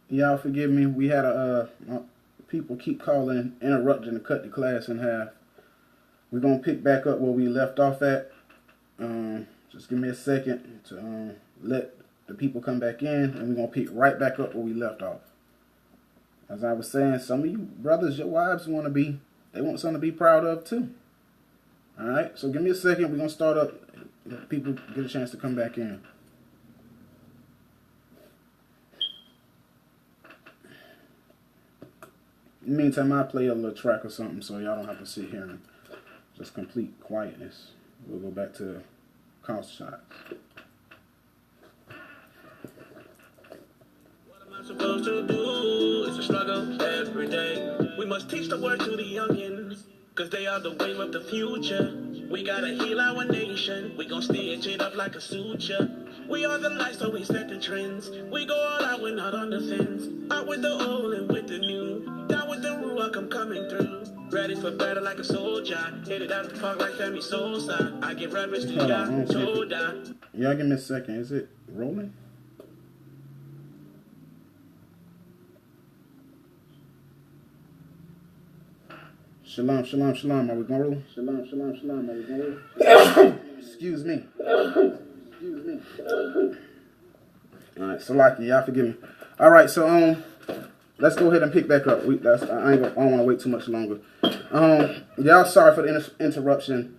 Y'all forgive me. We had people keep calling, interrupting to cut the class in half. We're gonna pick back up where we left off at. Just give me a second to let the people come back in, and we're gonna pick right back up where we left off. As I was saying, some of you brothers, your wives they want something to be proud of too. All right, so give me a second. We're gonna start up. Let people get a chance to come back in. In the meantime, I'll play a little track or something so y'all don't have to sit here and just complete quietness. We'll go back to cost shots. What am I supposed to do? It's a struggle every day. We must teach the word to the youngins, cause they are the wave of the future. We gotta heal our nation. We gon' stitch it up like a suture. We are the light, so we set the trends. We go all out, we're not on the fence. Out with the old and with the new. Down with the ruach, I'm coming through. Ready for battle like a soldier. Hit it out of the park like Family Sosa. I give reverence to Jah, Toda. Y'all give me a second. Is it rolling? Shalom, shalom, shalom. Are we going to roll? Shalom, shalom, shalom. Are we going to roll? Excuse me. Excuse me. All right, Salaki, y'all forgive me. All right, so let's go ahead and pick back up. I don't want to wait too much longer. Y'all sorry for the interruption.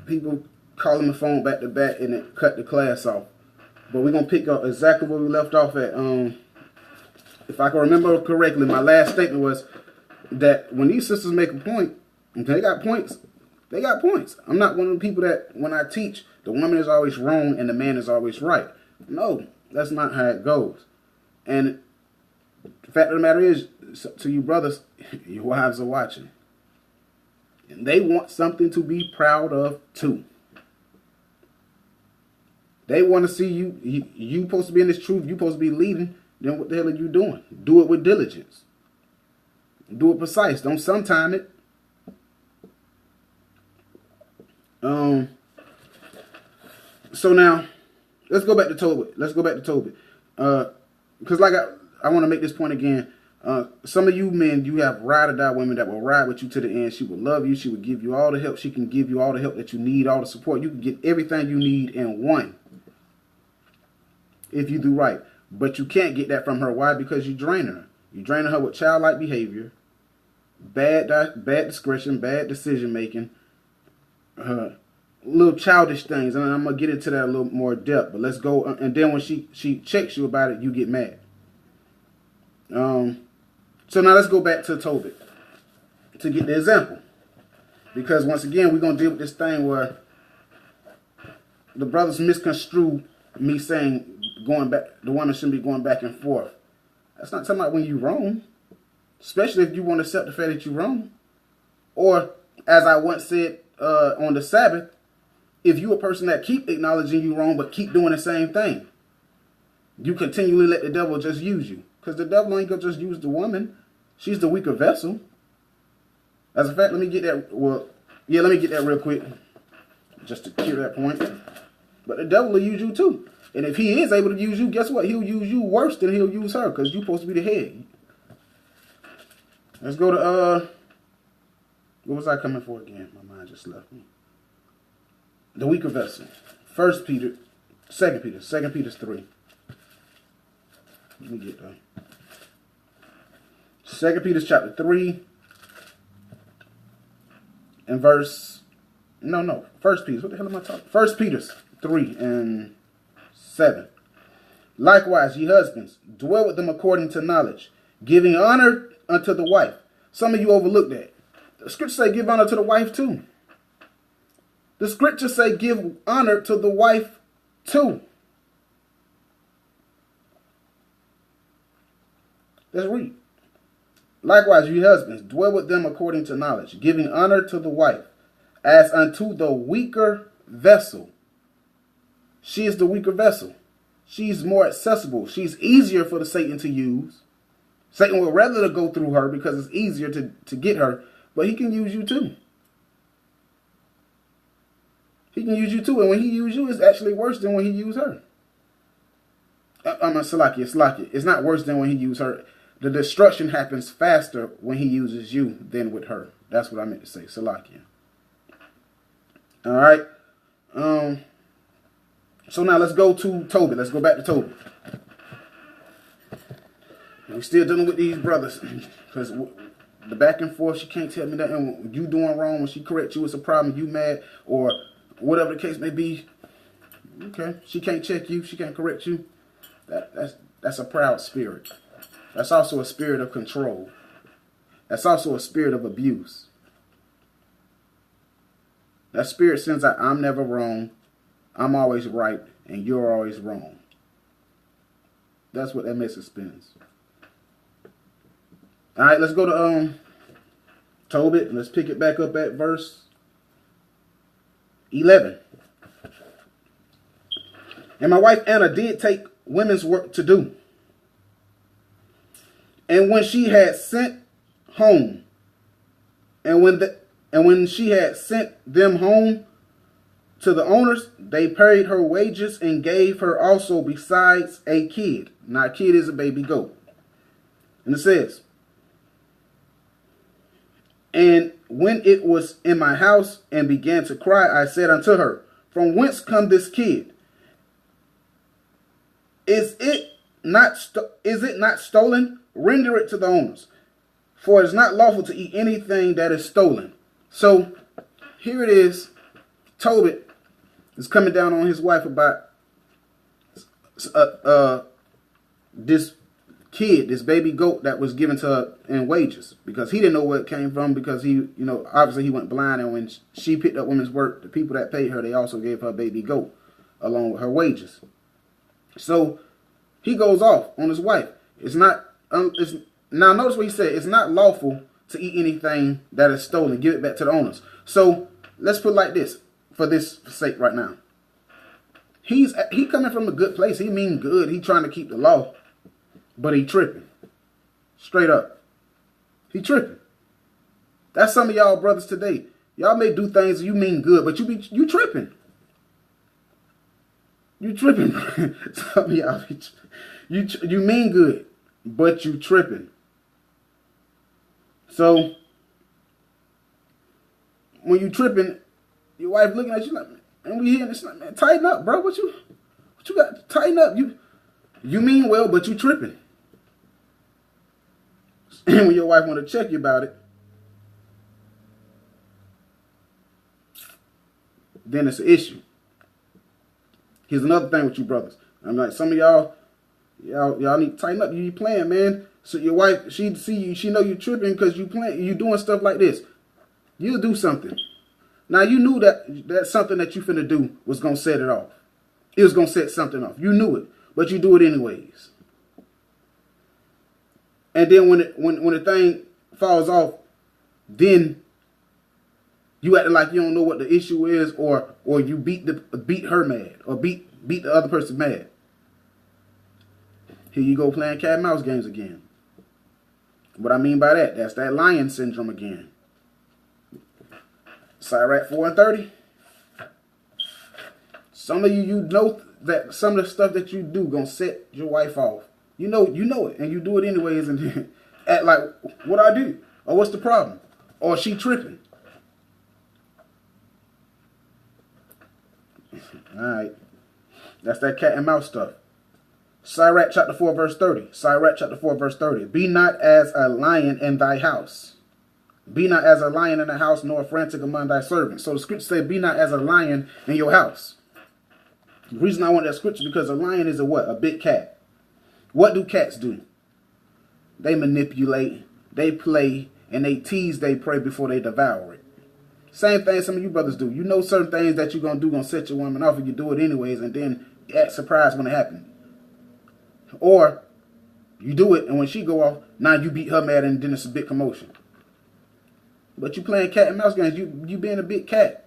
People calling the phone back to back and it cut the class off. But we're gonna pick up exactly where we left off at. If I can remember correctly, my last statement was that when these sisters make a point, they got points. They got points. I'm not one of the people that when I teach, the woman is always wrong and the man is always right. No, that's not how it goes. And the fact of the matter is, to you brothers, your wives are watching. And they want something to be proud of too. They want to see you supposed to be in this truth, you supposed to be leading, then what the hell are you doing? Do it with diligence. Do it precise. Don't sometime it. So now, let's go back to Tobit. Because like I want to make this point again. Some of you men, you have ride or die women that will ride with you to the end. She will love you. She will give you all the help. She can give you all the help that you need, all the support. You can get everything you need in one if you do right. But you can't get that from her. Why? Because you drain her. You drain her with childlike behavior, bad discretion, bad decision making, little childish things. And I'm going to get into that a little more depth. But let's go. And then when she checks you about it, you get mad. So now let's go back to Tobit to get the example. Because once again, we're going to deal with this thing where the brothers misconstrue me saying the woman shouldn't be going back and forth. That's not talking about when you're wrong. Especially if you want to accept the fact that you're wrong. Or, as I once said on the Sabbath, if you're a person that keep acknowledging you wrong but keep doing the same thing, you continually let the devil just use you. Because the devil ain't going to just use the woman. She's the weaker vessel. As a fact, let me get that. Well, yeah, let me get that real quick. Just to clear that point. But the devil will use you too. And if he is able to use you, guess what? He'll use you worse than he'll use her. Because you're supposed to be the head. Let's go to, what was I coming for again? My mind just left me. The weaker vessel. 2 Peter 3. Let me get that. 2 Peter chapter 3 and verse, 1 Peter, what the hell am I talking? 1 Peter 3 and 7. Likewise, ye husbands, dwell with them according to knowledge, giving honor unto the wife. Some of you overlook that. The scriptures say give honor to the wife too. The scriptures say give honor to the wife too. Let's read. Likewise, ye husbands, dwell with them according to knowledge, giving honor to the wife, as unto the weaker vessel. She is the weaker vessel. She's more accessible. She's easier for the Satan to use. Satan will rather go through her because it's easier to get her, but he can use you too. He can use you too, and when he uses you, it's actually worse than when he used her. Salaki. It's not worse than when he used her. The destruction happens faster when he uses you than with her. That's what I meant to say. Salaki. All right. So now let's go to Tobit. Let's go back to Tobit. We're still dealing with these brothers. Because the back and forth, she can't tell me that. And you doing wrong, when she corrects you, it's a problem. You mad or whatever the case may be. Okay. She can't check you. She can't correct you. That's a proud spirit. That's also a spirit of control. That's also a spirit of abuse. That spirit sends out, I'm never wrong. I'm always right, and you're always wrong. That's what that message spins. All right, let's go to Tobit, and let's pick it back up at verse 11. And my wife Anna did take women's work to do. And when she had sent home, and when she had sent them home to the owners, they paid her wages and gave her also besides a kid. Now, a kid is a baby goat. And it says, and when it was in my house and began to cry, I said unto her, from whence come this kid? Is it not stolen? Render it to the owners, for it is not lawful to eat anything that is stolen. So here it is. Tobit is coming down on his wife about this kid, this baby goat that was given to her in wages, because he didn't know where it came from, because he, obviously he went blind, and when she picked up women's work, the people that paid her, they also gave her a baby goat along with her wages. So he goes off on his wife. It's not. Now notice what he said. It's not lawful to eat anything that is stolen. Give it back to the owners. So let's put it like this, for this sake right now. He coming from a good place. He mean good. He trying to keep the law, but he tripping. Straight up, he tripping. That's some of y'all brothers today. Y'all may do things you mean good, but you tripping. You tripping. Some of y'all, you mean good, but you tripping. So when you tripping, your wife looking at you like, and we hearing this like, man, tighten up, bro. What you got? Tighten up. You mean well, but you tripping. And when your wife want to check you about it, then it's an issue. Here's another thing with you brothers. I'm like, some of y'all need to tighten up. You playing, man. So your wife, she see you, she know you tripping because you doing stuff like this. You'll do something. Now you knew that something that you finna do was gonna set it off. It was gonna set something off. You knew it, but you do it anyways. And then when the thing falls off, then you act like you don't know what the issue is, or you beat her mad, or beat the other person mad. Here you go playing cat and mouse games again. What I mean by that, that's that lion syndrome again. Sirach 4:30. Some of you know that some of the stuff that you do gonna set your wife off. You know it, and you do it anyways, and then act like, what I do? Or what's the problem? Or she tripping. Alright. That's that cat and mouse stuff. Sirach chapter 4 verse 30. Sirach chapter 4 verse 30. Be not as a lion in thy house. Be not as a lion in the house, nor frantic among thy servants. So the scripture says, be not as a lion in your house. The reason I want that scripture because a lion is a what? A big cat. What do cats do? They manipulate, they play, and they tease their prey before they devour it. Same thing some of you brothers do. You know certain things that you're going to do going to set your woman off, and you do it anyways, and then you act surprised when it happens. Or you do it, and when she go off, now you beat her mad, and then it's a big commotion. But you playing cat and mouse games. You being a big cat.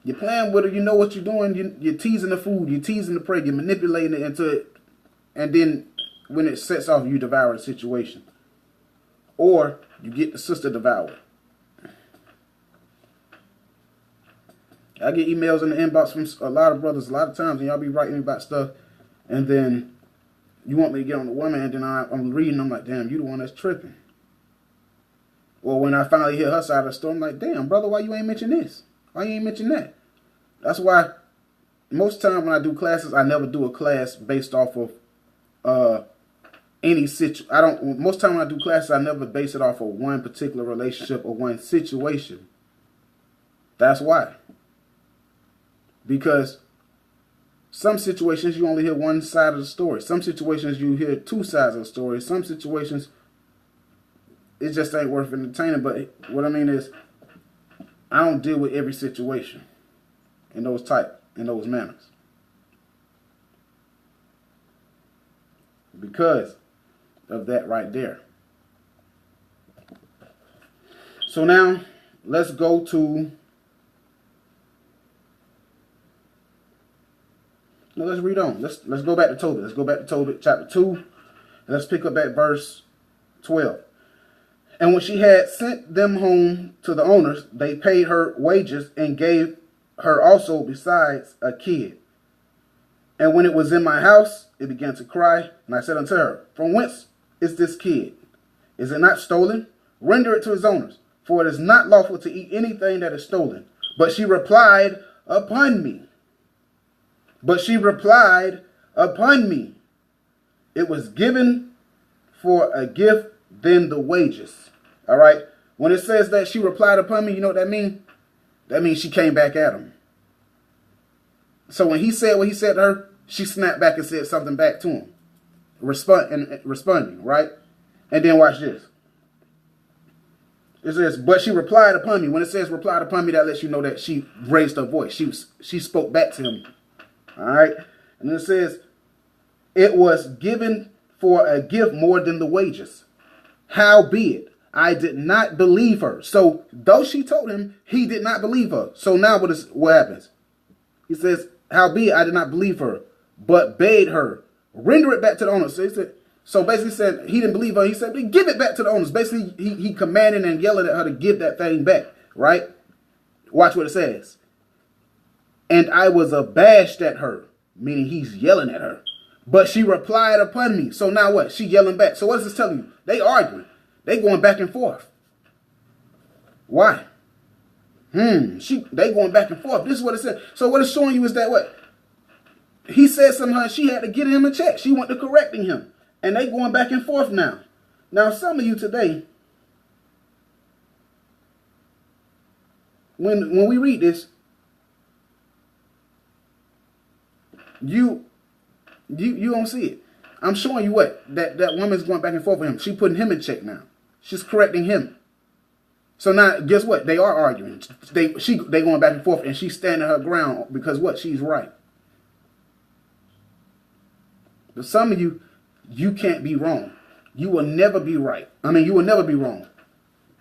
You're playing with her. You know what you're doing. You're teasing the food. You're teasing the prey. You're manipulating it into it. And then when it sets off, you devour the situation. Or you get the sister devoured. I get emails in the inbox from a lot of brothers a lot of times, and y'all be writing me about stuff. And then You want me to get on the woman, and then I'm reading, I'm like, damn, you the one that's tripping. Or when I finally hear her side of the story, I'm like, damn, brother, why you ain't mention this? Why you ain't mention that? That's why most time when I do classes, I never do a class based off of any situation. Most time when I do classes, I never base it off of one particular relationship or one situation. That's why. Because some situations you only hear one side of the story. Some situations you hear two sides of the story. Some situations it just ain't worth entertaining. But what I mean is, I don't deal with every situation in those manners. Because of that right there. So now let's go to let's read on. Let's go back to Tobit. Let's go back to Tobit chapter 2. And let's pick up at verse 12. And when she had sent them home to the owners, they paid her wages and gave her also besides a kid. And when it was in my house, it began to cry. And I said unto her, from whence is this kid? Is it not stolen? Render it to his owners, for it is not lawful to eat anything that is stolen. But she replied upon me. It was given for a gift than the wages. All right. When it says that she replied upon me, you know what that means? That means she came back at him. So when he said what he said to her, she snapped back and said something back to him. Responding, right? And then watch this. It says, but she replied upon me. When it says replied upon me, that lets you know that she raised her voice. She spoke back to him. All right. And then it says, it was given for a gift more than the wages. Howbeit, I did not believe her. So though she told him, he did not believe her. So now what happens? He says, howbeit, I did not believe her, but bade her render it back to the owners. So basically said he didn't believe her. He said, give it back to the owners. Basically, he commanded and yelling at her to give that thing back, right? Watch what it says. And I was abashed at her, meaning he's yelling at her. But she replied upon me. So now what? She yelling back. So what is this telling you? They arguing. They going back and forth. Why? They going back and forth. This is what it said. So what it's showing you is that what? He said something, she had to get him a check. She went to correcting him. And they going back and forth now. Now, some of you today, when we read this, you don't see it. I'm showing you what? That woman's going back and forth with him. She's putting him in check now. She's correcting him. So now, guess what? They are arguing. They going back and forth, and she's standing her ground because what? She's right. But some of you can't be wrong. You will never be right. I mean, you will never be wrong.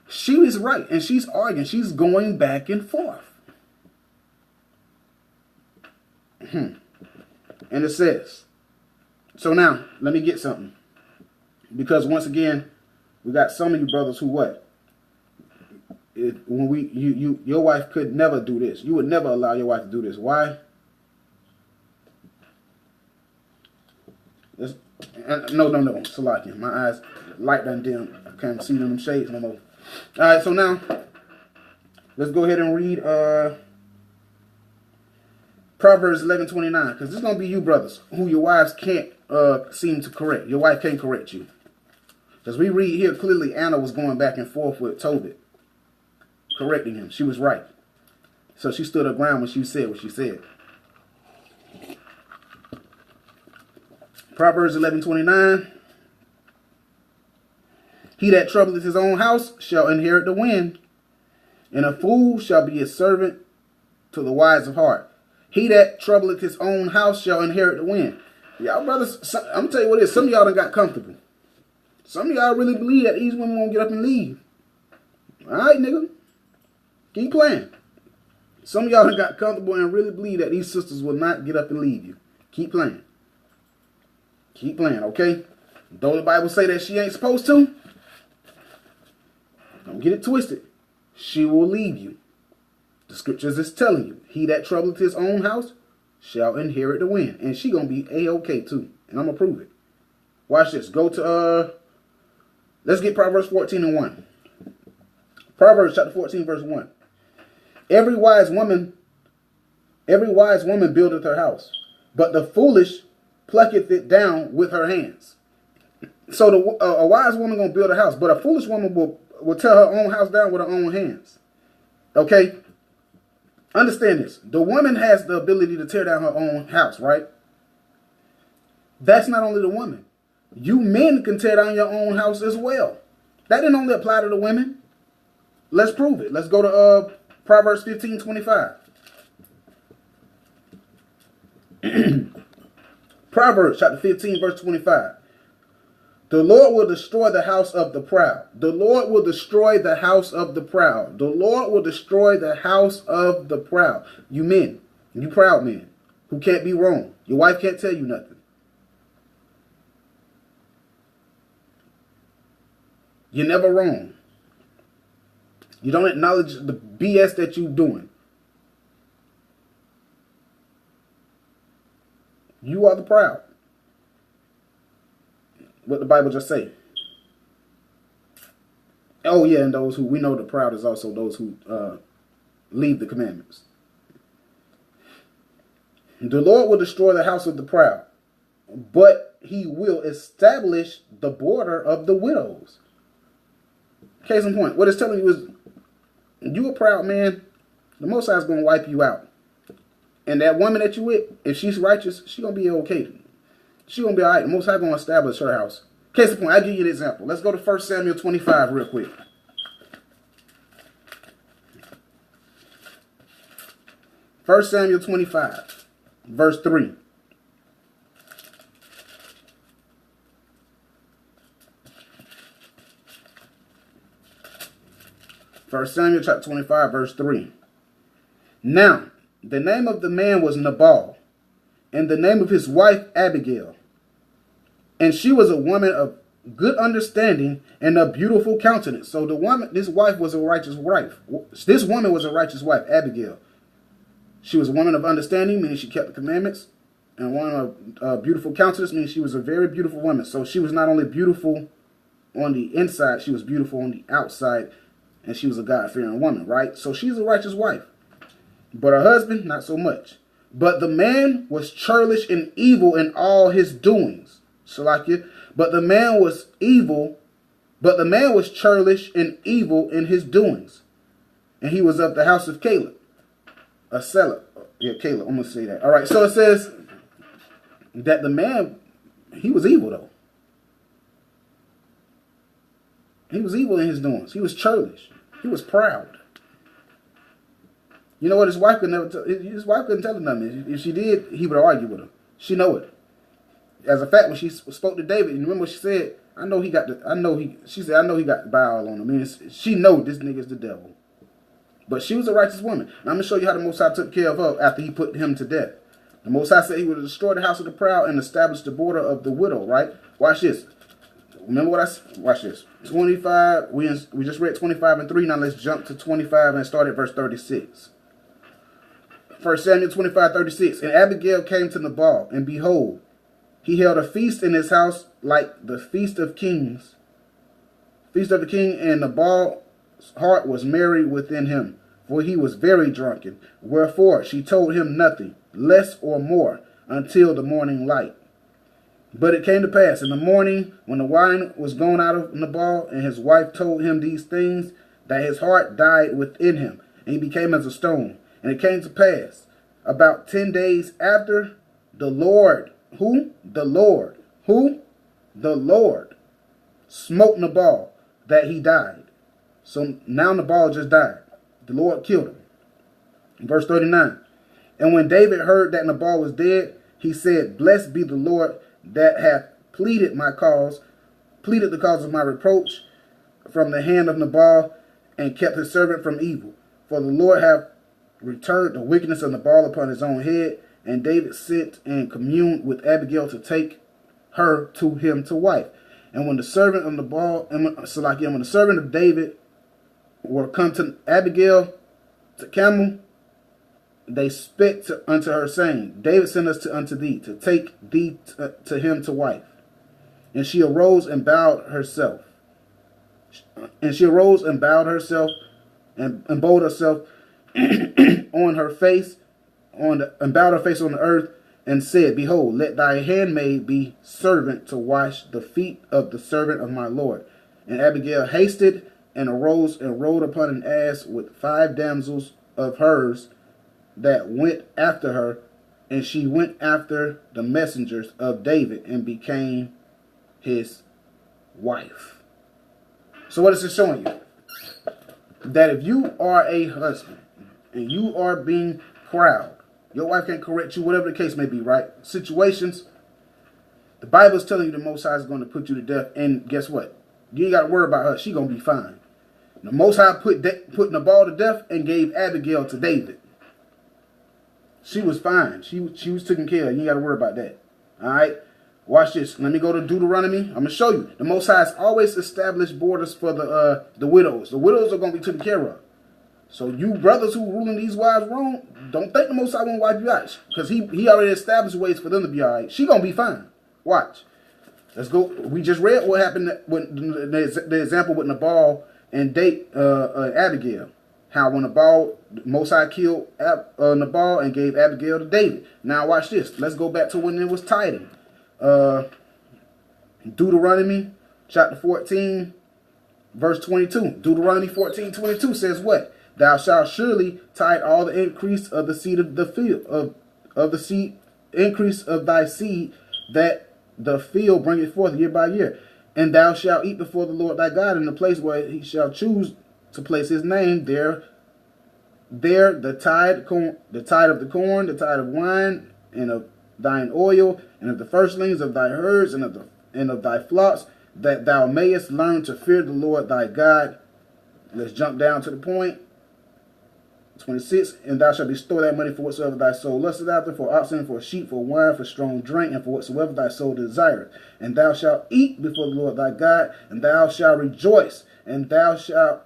She is right, and she's arguing. She's going back and forth. And it says, so now, let me get something. Because once again, we got some of you brothers who what? Your wife could never do this. You would never allow your wife to do this. Why? No. Salakia. My eyes light done dim. I can't see them shades no more. All right, so now let's go ahead and read Proverbs 11:29, because this is gonna be you brothers who your wives can't seem to correct. Your wife can't correct you, because we read here clearly Anna was going back and forth with Tobit, correcting him. She was right, so she stood her ground when she said what she said. Proverbs 11:29. He that troubleth his own house shall inherit the wind, and a fool shall be his servant to the wise of heart. He that troubleth his own house shall inherit the wind. Y'all brothers, I'm going to tell you what it is. Some of y'all done got comfortable. Some of y'all really believe that these women won't get up and leave. All right, nigga. Keep playing. Some of y'all done got comfortable and really believe that these sisters will not get up and leave you. Keep playing. Keep playing, okay? Though the Bible say that she ain't supposed to, don't get it twisted. She will leave you. The scriptures is telling you, he that troubleth his own house shall inherit the wind. And she going to be A-OK too. And I'm going to prove it. Watch this. Go to, let's get Proverbs 14:1. Proverbs chapter 14, verse 1. Every wise woman buildeth her house, but the foolish plucketh it down with her hands. So a wise woman gonna build a house, but a foolish woman will tear her own house down with her own hands. Okay? Understand this. The woman has the ability to tear down her own house, right? That's not only the woman. You men can tear down your own house as well. That didn't only apply to the women. Let's prove it. Let's go to Proverbs 15:25. Proverbs chapter 15, verse 25. The Lord will destroy the house of the proud. The Lord will destroy the house of the proud. The Lord will destroy the house of the proud. You men, you proud men, who can't be wrong. Your wife can't tell you nothing. You're never wrong. You don't acknowledge the BS that you're doing. You are the proud. What the Bible just say. Oh yeah, and those who, we know the proud is also those who leave the commandments. The Lord will destroy the house of the proud, but he will establish the border of the widows. Case in point, what it's telling you is, you a proud man, the Most High is going to wipe you out. And that woman that you with, if she's righteous, she's going to be okay. She's going to be all right. The Most High going to establish her house. Case in point, I'll give you an example. Let's go to 1 Samuel 25 real quick. 1 Samuel 25, verse 3. First Samuel chapter 25, verse 3. Now, the name of the man was Nabal, and the name of his wife Abigail. And she was a woman of good understanding and a beautiful countenance. So this wife was a righteous wife. This woman was a righteous wife, Abigail. She was a woman of understanding, meaning she kept the commandments. And one of beautiful countenance, meaning she was a very beautiful woman. So she was not only beautiful on the inside, she was beautiful on the outside. And she was a God-fearing woman, right? So she's a righteous wife. But her husband, not so much. But the man was churlish and evil in all his doings. Salakia. But the man was evil. But the man was churlish and evil in his doings. And he was of the house of Caleb. A seller. Yeah, Caleb. I'm going to say that. All right. So it says that the man, he was evil though. He was evil in his doings. He was churlish. He was proud. You know what? His wife couldn't tell him nothing. If she did, he would argue with her. She know it. As a fact, when she spoke to David, and remember what she said? She said, I know he got the bile on him. I mean, she know this nigga's the devil. But she was a righteous woman. And I'm going to show you how the Most High took care of her after he put him to death. The Most High said he would destroy the house of the proud and establish the border of the widow, right? Watch this. Remember what I said? Watch this. 25, we just read 25 and 3. Now let's jump to 25 and start at verse 36. 1 Samuel 25, 36. And Abigail came to Nabal, and behold, he held a feast in his house like the feast of kings. Feast of the king, and Nabal's heart was merry within him, for he was very drunken. Wherefore she told him nothing, less or more, until the morning light. But it came to pass in the morning, when the wine was gone out of Nabal, and his wife told him these things, that his heart died within him, and he became as a stone. And it came to pass, about 10 days after, the Lord smote Nabal, that he died. So now Nabal just died. The Lord killed him. Verse 39. And when David heard that Nabal was dead, he said, Blessed be the Lord that hath pleaded the cause of my reproach from the hand of Nabal, and kept his servant from evil. For the Lord hath returned the wickedness of Nabal upon his own head. And David sent and communed with Abigail to take her to him to wife. And when the servant of Nabal, when the servant of David were come to Abigail to Carmel, they spake unto her, saying, David sent us unto thee, to take thee to him to wife. And she arose and bowed herself. And she arose and bowed herself and bowed herself on her face and bowed her face on the earth and said, Behold, let thy handmaid be servant to wash the feet of the servant of my Lord. And Abigail hasted and arose and rode upon an ass with 5 damsels of hers that went after her. And she went after the messengers of David and became his wife. So what is it showing you? That if you are a husband and you are being proud, your wife can't correct you, whatever the case may be, right? Situations, the Bible is telling you the Most High is going to put you to death. And guess what? You ain't got to worry about her. She's going to be fine. The Most High put Nabal to death and gave Abigail to David. She was fine. She was taken care of. You ain't got to worry about that. All right? Watch this. Let me go to Deuteronomy. I'm going to show you. The Most High has always established borders for the widows. The widows are going to be taken care of. So you brothers who ruling these wives wrong, don't think the Most High won't wipe you out. Because he already established ways for them to be all right. She going to be fine. Watch. Let's go. We just read what happened with the example with Nabal and Abigail. How when Nabal, Most High killed Nabal and gave Abigail to David. Now watch this. Let's go back to when it was tithing. Deuteronomy chapter 14, verse 22. Deuteronomy 14:22 says what? Thou shalt surely tithe all the increase of the seed of the field, of the seed, increase of thy seed, that the field bringeth forth year by year. And thou shalt eat before the Lord thy God in the place where he shall choose to place his name. There the tithe of the corn, the tithe of wine, and of thine oil, and of the firstlings of thy herds, and of thy flocks, that thou mayest learn to fear the Lord thy God. Let's jump down to the point. 26, and thou shalt bestow that money for whatsoever thy soul lusteth after, for oxen, for sheep, for wine, for strong drink, and for whatsoever thy soul desireth. And thou shalt eat before the Lord thy God, and thou shalt rejoice, and thou shalt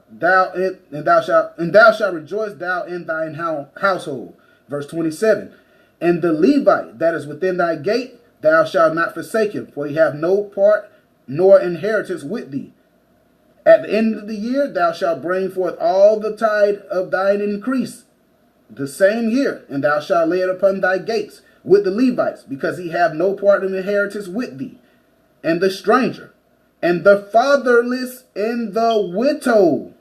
rejoice thou in thine household. Verse 27. And the Levite that is within thy gate, thou shalt not forsake him, for he hath no part nor inheritance with thee. At the end of the year thou shalt bring forth all the tithe of thine increase the same year, and thou shalt lay it upon thy gates with the Levites, because he have no part in inheritance with thee. And the stranger, and the fatherless, and the widow,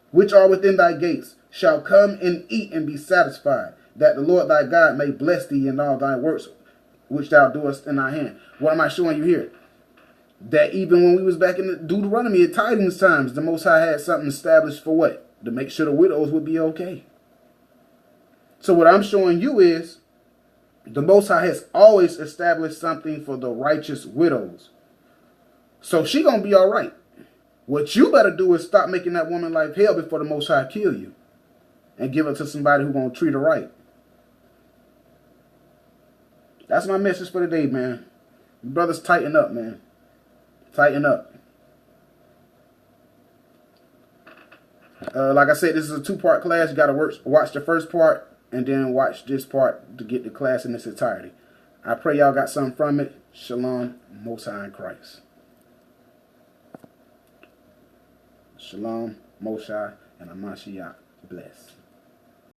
which are within thy gates, shall come and eat and be satisfied, that the Lord thy God may bless thee in all thy works which thou doest in thy hand. What am I showing you here? That even when we was back in the Deuteronomy at tidings times, the Most High had something established for what? To make sure the widows would be okay. So what I'm showing you is the Most High has always established something for the righteous widows. So she gonna be all right. What you better do is stop making that woman life hell before the Most High kill you, and give her to somebody who gonna treat her right. That's my message for today, man. You brothers, tighten up, man. Tighten up. Like I said, this is a 2-part class. You got to watch the first part and then watch this part to get the class in its entirety. I pray y'all got something from it. Shalom, Most High in Christ. Shalom, Most High, and Amashiach. Bless.